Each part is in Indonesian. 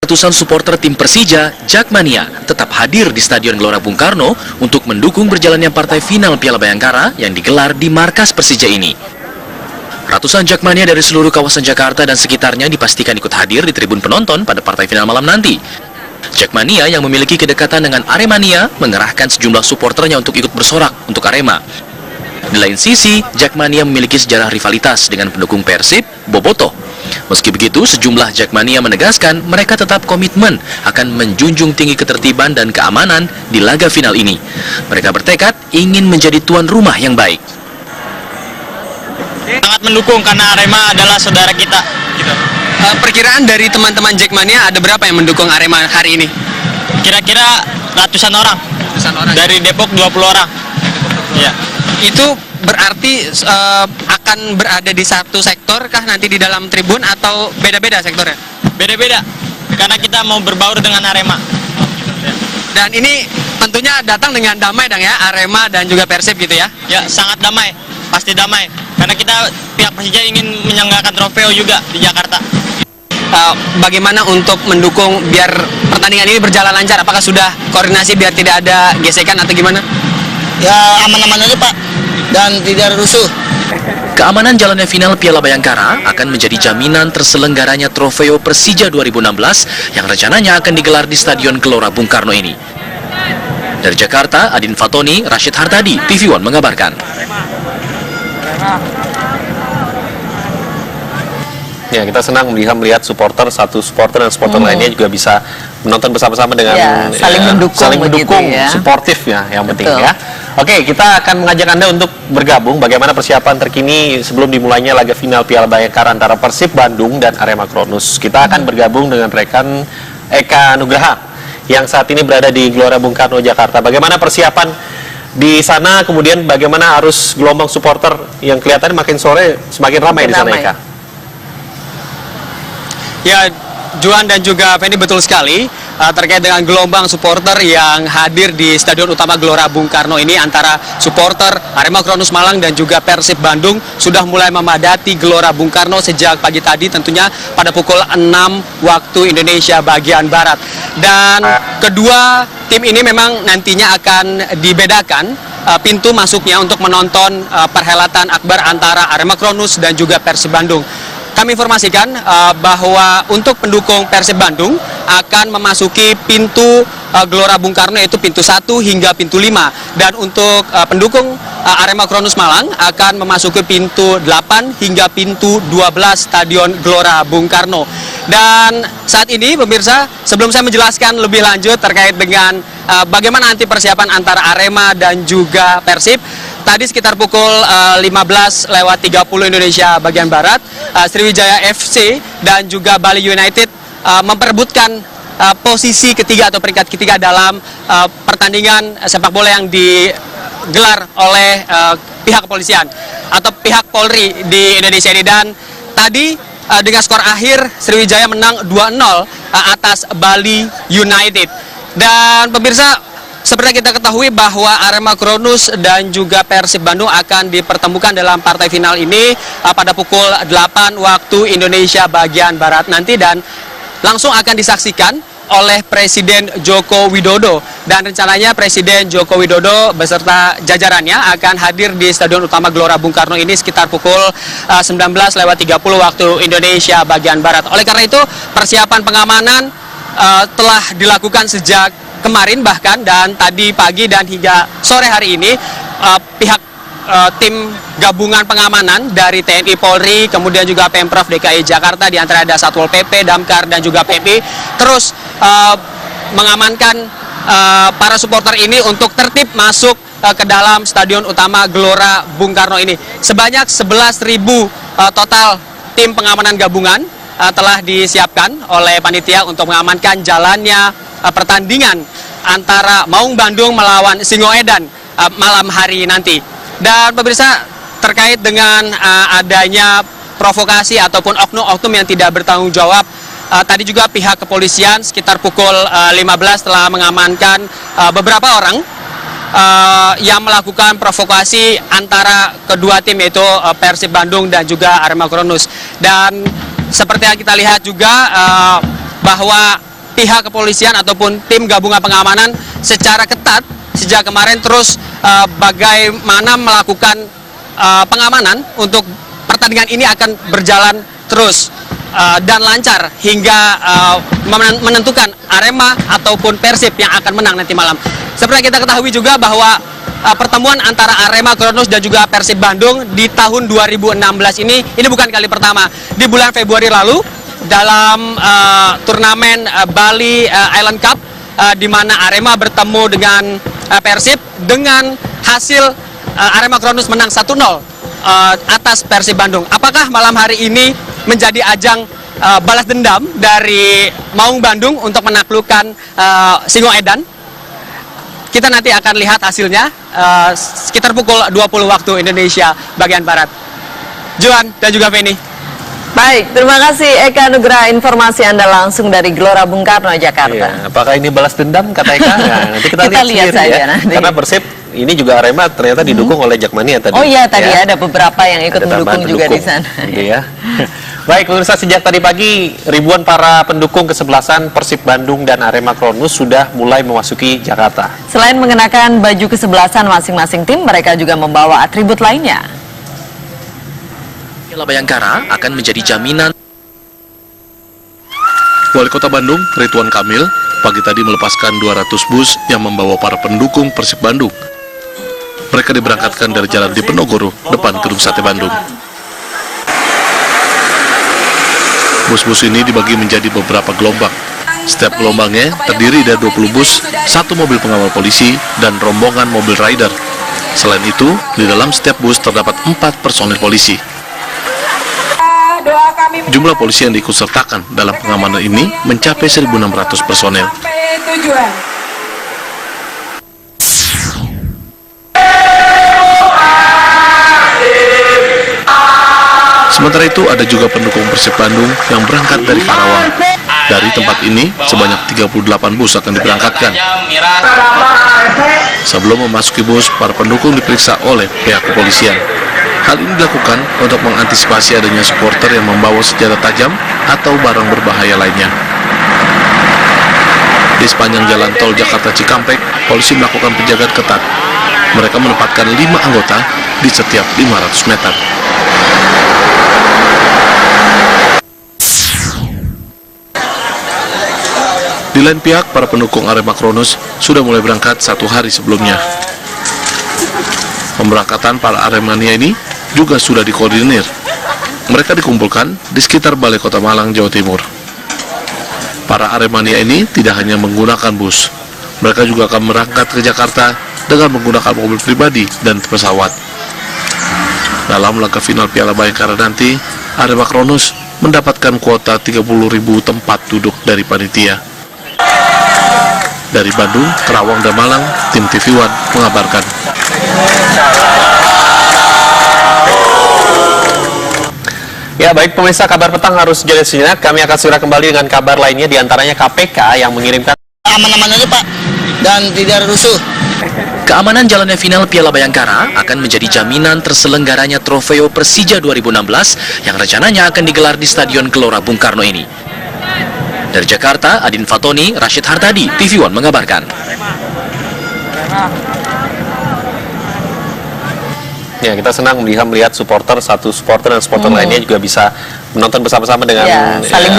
Ratusan supporter tim Persija, Jakmania, tetap hadir di Stadion Gelora Bung Karno untuk mendukung berjalannya partai final Piala Bayangkara yang digelar di markas Persija ini. Ratusan Jakmania dari seluruh kawasan Jakarta dan sekitarnya dipastikan ikut hadir di tribun penonton pada partai final malam nanti. Jakmania yang memiliki kedekatan dengan Aremania mengerahkan sejumlah supporternya untuk ikut bersorak untuk Arema. Di lain sisi, Jakmania memiliki sejarah rivalitas dengan pendukung Persib, Bobotoh. Meski begitu, sejumlah Jakmania menegaskan mereka tetap komitmen akan menjunjung tinggi ketertiban dan keamanan di laga final ini. Mereka bertekad ingin menjadi tuan rumah yang baik. Sangat mendukung karena Arema adalah saudara kita. Gitu. Perkiraan dari teman-teman Jakmania ada berapa yang mendukung Arema hari ini? Kira-kira ratusan orang. Dari Depok 20 orang. Ya. Itu berarti akan berada di satu sektor kah nanti di dalam tribun atau beda-beda sektornya? Beda-beda. Karena kita mau berbaur dengan Arema. Dan ini tentunya datang dengan damai dong ya, Arema dan juga Persib gitu ya? Ya, sangat damai. Pasti damai. Karena kita pihak Persija ingin menyelenggarakan trofeo juga di Jakarta. Bagaimana untuk mendukung biar pertandingan ini berjalan lancar? Apakah sudah koordinasi biar tidak ada gesekan atau gimana? Ya aman-aman aja Pak, dan tidak rusuh. Keamanan jalannya final Piala Bayangkara akan menjadi jaminan terselenggaranya trofeo Persija 2016 yang rencananya akan digelar di Stadion Gelora Bung Karno ini. Dari Jakarta, Adin Fatoni, Rashid Hartadi, TV One mengabarkan. Ya, kita senang melihat satu supporter dan supporter lainnya juga bisa menonton bersama-sama dengan saling mendukung begitu, ya. Suportif ya, yang penting Betul. ya. Oke, kita akan mengajak Anda untuk bergabung bagaimana persiapan terkini sebelum dimulainya laga final Piala Bayangkara antara Persib Bandung dan Arema Kronus. Kita akan bergabung dengan rekan Eka Nugraha yang saat ini berada di Gelora Bung Karno, Jakarta. Bagaimana persiapan di sana, kemudian bagaimana arus gelombang supporter yang kelihatannya makin sore semakin ramai di sana, Eka? Ya, Juan dan juga Fendi, betul sekali terkait dengan gelombang supporter yang hadir di Stadion Utama Gelora Bung Karno ini antara supporter Arema Kronus Malang dan juga Persib Bandung sudah mulai memadati Gelora Bung Karno sejak pagi tadi, tentunya pada pukul 6 waktu Indonesia bagian Barat. Dan kedua tim ini memang nantinya akan dibedakan pintu masuknya untuk menonton perhelatan akbar antara Arema Kronus dan juga Persib Bandung. Kami informasikan bahwa untuk pendukung Persib Bandung akan memasuki pintu Gelora Bung Karno, yaitu pintu 1 hingga pintu 5. Dan untuk pendukung Arema Kronus Malang akan memasuki pintu 8 hingga pintu 12 Stadion Gelora Bung Karno. Dan saat ini pemirsa, sebelum saya menjelaskan lebih lanjut terkait dengan bagaimana nanti persiapan antara Arema dan juga Persib, tadi sekitar pukul 15:30 Indonesia bagian Barat, Sriwijaya FC dan juga Bali United memperebutkan posisi ketiga atau peringkat ketiga dalam pertandingan sepak bola yang digelar oleh pihak kepolisian atau pihak Polri di Indonesia ini. Dan tadi dengan skor akhir Sriwijaya menang 2-0 atas Bali United. Dan pemirsa, seperti kita ketahui bahwa Arema Kronus dan juga Persib Bandung akan dipertemukan dalam partai final ini pada pukul 8 waktu Indonesia bagian Barat nanti, dan langsung akan disaksikan oleh Presiden Joko Widodo. Dan rencananya Presiden Joko Widodo beserta jajarannya akan hadir di Stadion Utama Gelora Bung Karno ini sekitar pukul 19:30 waktu Indonesia bagian Barat. Oleh karena itu, persiapan pengamanan telah dilakukan sejak kemarin bahkan, dan tadi pagi dan hingga sore hari ini pihak tim gabungan pengamanan dari TNI Polri, kemudian juga Pemprov DKI Jakarta, di antara ada Satpol PP, Damkar dan juga PMI, terus mengamankan para supporter ini untuk tertib masuk ke dalam Stadion Utama Gelora Bung Karno ini. Sebanyak 11.000 total tim pengamanan gabungan telah disiapkan oleh panitia untuk mengamankan jalannya pertandingan antara Maung Bandung melawan Singoedan malam hari nanti. Dan pemirsa, terkait dengan adanya provokasi ataupun oknum-oknum yang tidak bertanggung jawab, tadi juga pihak kepolisian sekitar pukul 15 telah mengamankan beberapa orang yang melakukan provokasi antara kedua tim, yaitu Persib Bandung dan juga Arema Kronus. Dan seperti yang kita lihat juga bahwa pihak kepolisian ataupun tim gabungan pengamanan secara ketat sejak kemarin terus bagaimana melakukan pengamanan untuk pertandingan ini akan berjalan terus dan lancar hingga menentukan Arema ataupun Persib yang akan menang nanti malam. Seperti kita ketahui juga bahwa pertemuan antara Arema Kronos dan juga Persib Bandung di tahun 2016 ini bukan kali pertama. Di bulan Februari lalu dalam turnamen Bali Island Cup di mana Arema bertemu dengan Persib dengan hasil Arema Kronos menang 1-0 atas Persib Bandung. Apakah malam hari ini menjadi ajang balas dendam dari Maung Bandung untuk menaklukkan Singoedan? Kita nanti akan lihat hasilnya sekitar pukul 20 waktu Indonesia bagian Barat. Juan dan juga Feni. Baik, terima kasih Eka Nugraha, informasi Anda langsung dari Gelora Bung Karno, Jakarta. Iya, apakah ini balas dendam kata Eka? Nah, nanti kita lihat lihat sendiri saja ya. nanti. Karena Persib ini juga Arema ternyata didukung oleh Jakmania tadi. Oh iya, tadi ya. ada beberapa yang ikut Ada tambahan mendukung juga di sana. Gitu ya. Baik, pemirsa, sejak tadi pagi ribuan para pendukung kesebelasan Persib Bandung dan Arema Kronos sudah mulai memasuki Jakarta. Selain mengenakan baju kesebelasan masing-masing tim, mereka juga membawa atribut lainnya. Piala Bayangkara akan menjadi jaminan. Wali Kota Bandung, Ridwan Kamil, pagi tadi melepaskan 200 bus yang membawa para pendukung Persib Bandung. Mereka diberangkatkan dari Jalan Diponegoro, depan Gedung Sate Bandung. Bus-bus ini dibagi menjadi beberapa gelombang. Setiap gelombangnya terdiri dari 20 bus, 1 mobil pengawal polisi, dan rombongan mobil rider. Selain itu, di dalam setiap bus terdapat 4 personil polisi. Jumlah polisi yang diikutsertakan dalam pengamanan ini mencapai 1.600 personel. Sementara itu, ada juga pendukung Persib Bandung yang berangkat dari Karawang. Dari tempat ini, sebanyak 38 bus akan diberangkatkan. Sebelum memasuki bus, para pendukung diperiksa oleh pihak kepolisian. Hal ini dilakukan untuk mengantisipasi adanya supporter yang membawa senjata tajam atau barang berbahaya lainnya. Di sepanjang jalan tol Jakarta Cikampek, polisi melakukan penjagaan ketat. Mereka menempatkan 5 anggota di setiap 500 meter. Di lain pihak, para pendukung Arema Kronos sudah mulai berangkat 1 hari sebelumnya. Pemberangkatan para Aremania ini juga sudah dikoordinir. Mereka dikumpulkan di sekitar Balai Kota Malang, Jawa Timur. Para Aremania ini tidak hanya menggunakan bus, mereka juga akan berangkat ke Jakarta dengan menggunakan mobil pribadi dan pesawat. Dalam laga final Piala Bayangkara nanti, Arema Kronos mendapatkan kuota 30.000 tempat duduk dari panitia. Dari Bandung, Karawang, dan Malang, tim TV One mengabarkan. Ya, baik pemirsa, kabar petang harus jeda sejenak. Kami akan segera kembali dengan kabar lainnya, diantaranya KPK yang mengirimkan Aman-aman aja Pak, dan tidak rusuh. Keamanan jalannya final Piala Bayangkara akan menjadi jaminan terselenggaranya Trofeo Persija 2016 yang rencananya akan digelar di Stadion Gelora Bung Karno ini. Dari Jakarta, Adin Fatoni, Rashid Hartadi, TV One mengabarkan. Ya, kita senang melihat satu supporter dan supporter lainnya juga bisa menonton bersama-sama dengan saling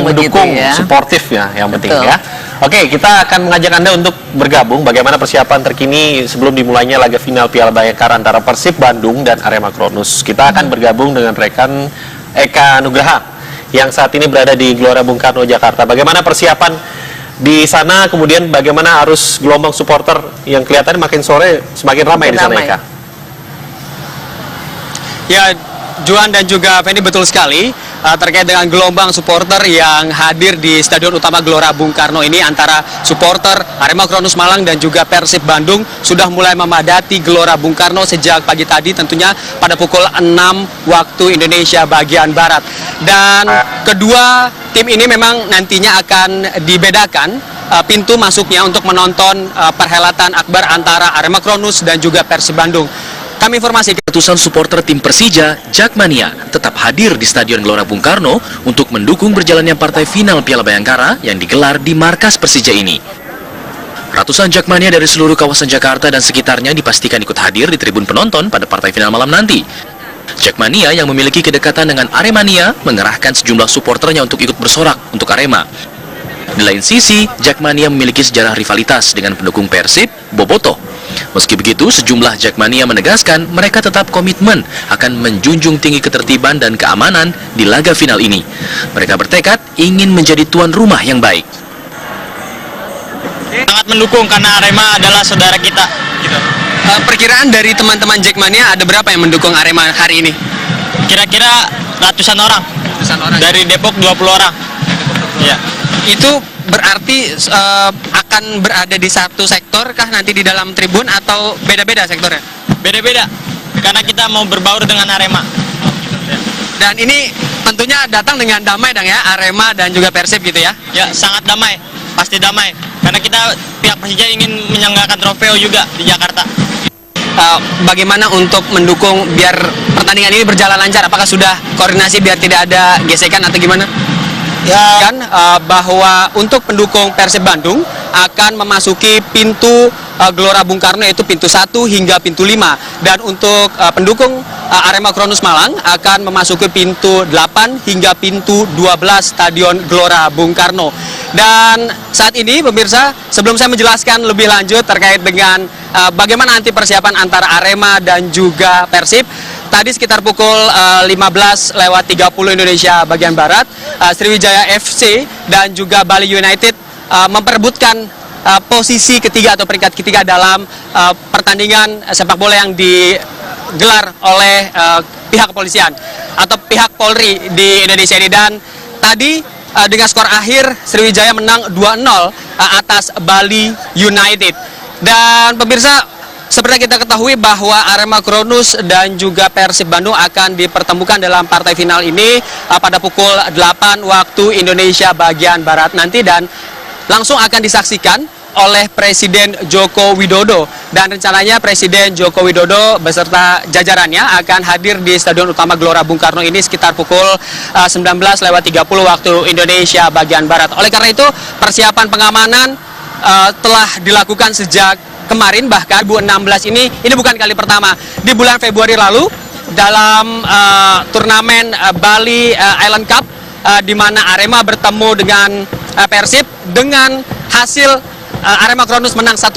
mendukung begitu, ya. Suportif ya, yang penting. Betul. Ya. Oke, kita akan mengajak Anda untuk bergabung bagaimana persiapan terkini sebelum dimulainya laga final Piala Bayangkara antara Persib Bandung dan Arema Kronos. Kita akan bergabung dengan rekan Eka Nugraha yang saat ini berada di Gelora Bung Karno, Jakarta. Bagaimana persiapan di sana, kemudian bagaimana arus gelombang supporter yang kelihatannya makin sore semakin ramai di sana, Eka? Ya, Juan dan juga Fendi, betul sekali terkait dengan gelombang supporter yang hadir di Stadion Utama Gelora Bung Karno ini antara supporter Arema Kronos Malang dan juga Persib Bandung sudah mulai memadati Gelora Bung Karno sejak pagi tadi, tentunya pada pukul 6 waktu Indonesia bagian Barat. Dan kedua tim ini memang nantinya akan dibedakan pintu masuknya untuk menonton perhelatan akbar antara Arema Kronos dan juga Persib Bandung. Kami informasi ratusan supporter tim Persija, Jakmania, tetap hadir di Stadion Gelora Bung Karno untuk mendukung berjalannya partai final Piala Bayangkara yang digelar di markas Persija ini. Ratusan Jakmania dari seluruh kawasan Jakarta dan sekitarnya dipastikan ikut hadir di tribun penonton pada partai final malam nanti. Jakmania yang memiliki kedekatan dengan Aremania mengerahkan sejumlah supporternya untuk ikut bersorak untuk Arema. Di lain sisi, Jakmania memiliki sejarah rivalitas dengan pendukung Persib, Bobotoh. Meski begitu, sejumlah Jakmania menegaskan mereka tetap komitmen akan menjunjung tinggi ketertiban dan keamanan di laga final ini. Mereka bertekad ingin menjadi tuan rumah yang baik. Sangat mendukung karena Arema adalah saudara kita. Gitu. Perkiraan dari teman-teman Jakmania ada berapa yang mendukung Arema hari ini? Kira-kira ratusan orang. Dari Depok 20 orang. Ya. Itu berarti akan berada di satu sektor kah nanti di dalam tribun atau beda-beda sektornya? Beda-beda. Karena kita mau berbaur dengan Arema. Dan ini tentunya datang dengan damai dong ya, Arema dan juga Persib gitu ya? Ya, sangat damai. Pasti damai. Karena kita pihak Persija ingin menyelenggarakan trofeo juga di Jakarta. Bagaimana untuk mendukung biar pertandingan ini berjalan lancar? Apakah sudah koordinasi biar tidak ada gesekan atau gimana? Ya, Kan bahwa untuk pendukung Persib Bandung akan memasuki pintu Gelora Bung Karno yaitu pintu 1 hingga pintu 5, dan untuk pendukung Arema Kronus Malang akan memasuki pintu 8 hingga pintu 12 Stadion Gelora Bung Karno. Dan saat ini pemirsa, sebelum saya menjelaskan lebih lanjut terkait dengan bagaimana nanti persiapan antara Arema dan juga Persib, tadi sekitar pukul 15:30 Indonesia bagian Barat, Sriwijaya FC dan juga Bali United memperebutkan posisi ketiga atau peringkat ketiga dalam pertandingan sepak bola yang digelar oleh pihak kepolisian atau pihak Polri di Indonesia ini. Dan tadi dengan skor akhir Sriwijaya menang 2-0 atas Bali United. Dan pemirsa, seperti kita ketahui bahwa Arema Kronus dan juga Persib Bandung akan dipertemukan dalam partai final ini pada pukul 8 waktu Indonesia bagian Barat nanti, dan langsung akan disaksikan oleh Presiden Joko Widodo. Dan rencananya Presiden Joko Widodo beserta jajarannya akan hadir di Stadion Utama Gelora Bung Karno ini sekitar pukul 19:30 waktu Indonesia bagian Barat. Oleh karena itu, persiapan pengamanan telah dilakukan sejak kemarin, bahkan 2016 ini bukan kali pertama. Di bulan Februari lalu dalam turnamen Bali Island Cup di mana Arema bertemu dengan Persib, dengan hasil Arema Kronus menang 1-0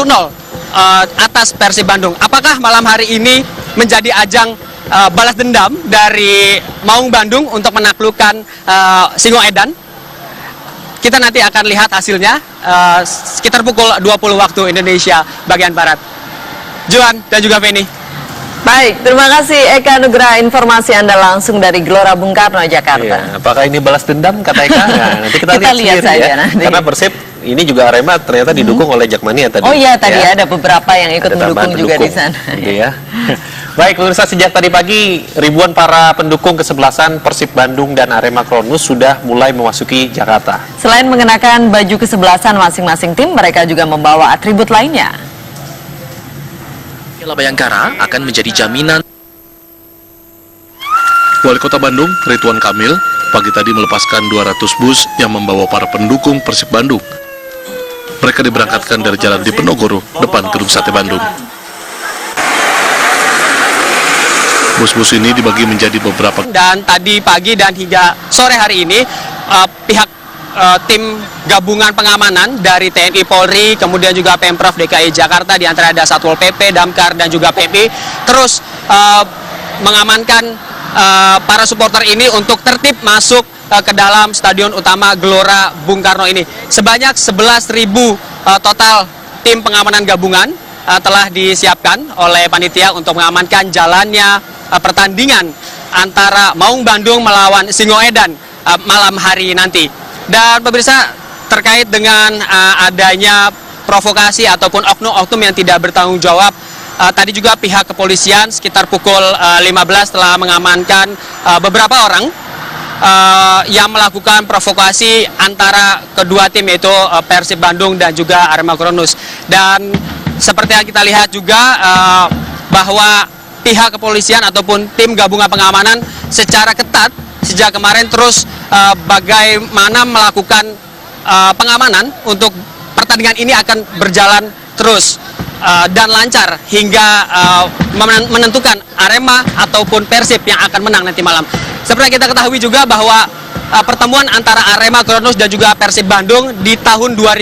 atas Persib Bandung. Apakah malam hari ini menjadi ajang balas dendam dari Maung Bandung untuk menaklukkan Singoedan? Kita nanti akan lihat hasilnya sekitar pukul 20 waktu Indonesia bagian Barat. Juan dan juga Feni. Baik, terima kasih Eka Nugraha, informasi Anda langsung dari Gelora Bung Karno, Jakarta. Iya, apakah ini balas dendam kata Eka? Nah, nanti kita lihat sendiri saja ya. nanti. Karena Persib ini juga Arema ternyata didukung oleh Jakmania tadi. Oh iya, tadi ya. ada beberapa yang ikut Ada mendukung juga di sana. Gitu ya. Baik, pemirsa, sejak tadi pagi ribuan para pendukung kesebelasan Persib Bandung dan Arema Kronus sudah mulai memasuki Jakarta. Selain mengenakan baju kesebelasan masing-masing tim, mereka juga membawa atribut lainnya. Piala Bayangkara akan menjadi jaminan. Wali Kota Bandung, Ridwan Kamil, pagi tadi melepaskan 200 bus yang membawa para pendukung Persib Bandung. Mereka diberangkatkan dari Jalan Diponegoro, depan Gedung Sate Bandung. Bus-bus ini dibagi menjadi beberapa. Dan tadi pagi dan hingga sore hari ini pihak tim gabungan pengamanan dari TNI Polri, kemudian juga Pemprov DKI Jakarta, di antara ada Satpol PP, Damkar dan juga PMI, terus mengamankan para supporter ini untuk tertib masuk ke dalam Stadion Utama Gelora Bung Karno ini. Sebanyak 11.000 total tim pengamanan gabungan telah disiapkan oleh panitia untuk mengamankan jalannya pertandingan antara Maung Bandung melawan Singoedan malam hari nanti. Dan pemirsa, terkait dengan adanya provokasi ataupun oknum-oknum yang tidak bertanggung jawab, tadi juga pihak kepolisian sekitar pukul 15 telah mengamankan beberapa orang yang melakukan provokasi antara kedua tim, yaitu Persib Bandung dan juga Arema Kronus. Dan seperti yang kita lihat juga bahwa pihak kepolisian ataupun tim gabungan pengamanan secara ketat sejak kemarin terus bagaimana melakukan pengamanan untuk pertandingan ini akan berjalan terus dan lancar hingga menentukan Arema ataupun Persib yang akan menang nanti malam. Seperti kita ketahui juga bahwa pertemuan antara Arema Kronos dan juga Persib Bandung di tahun 2000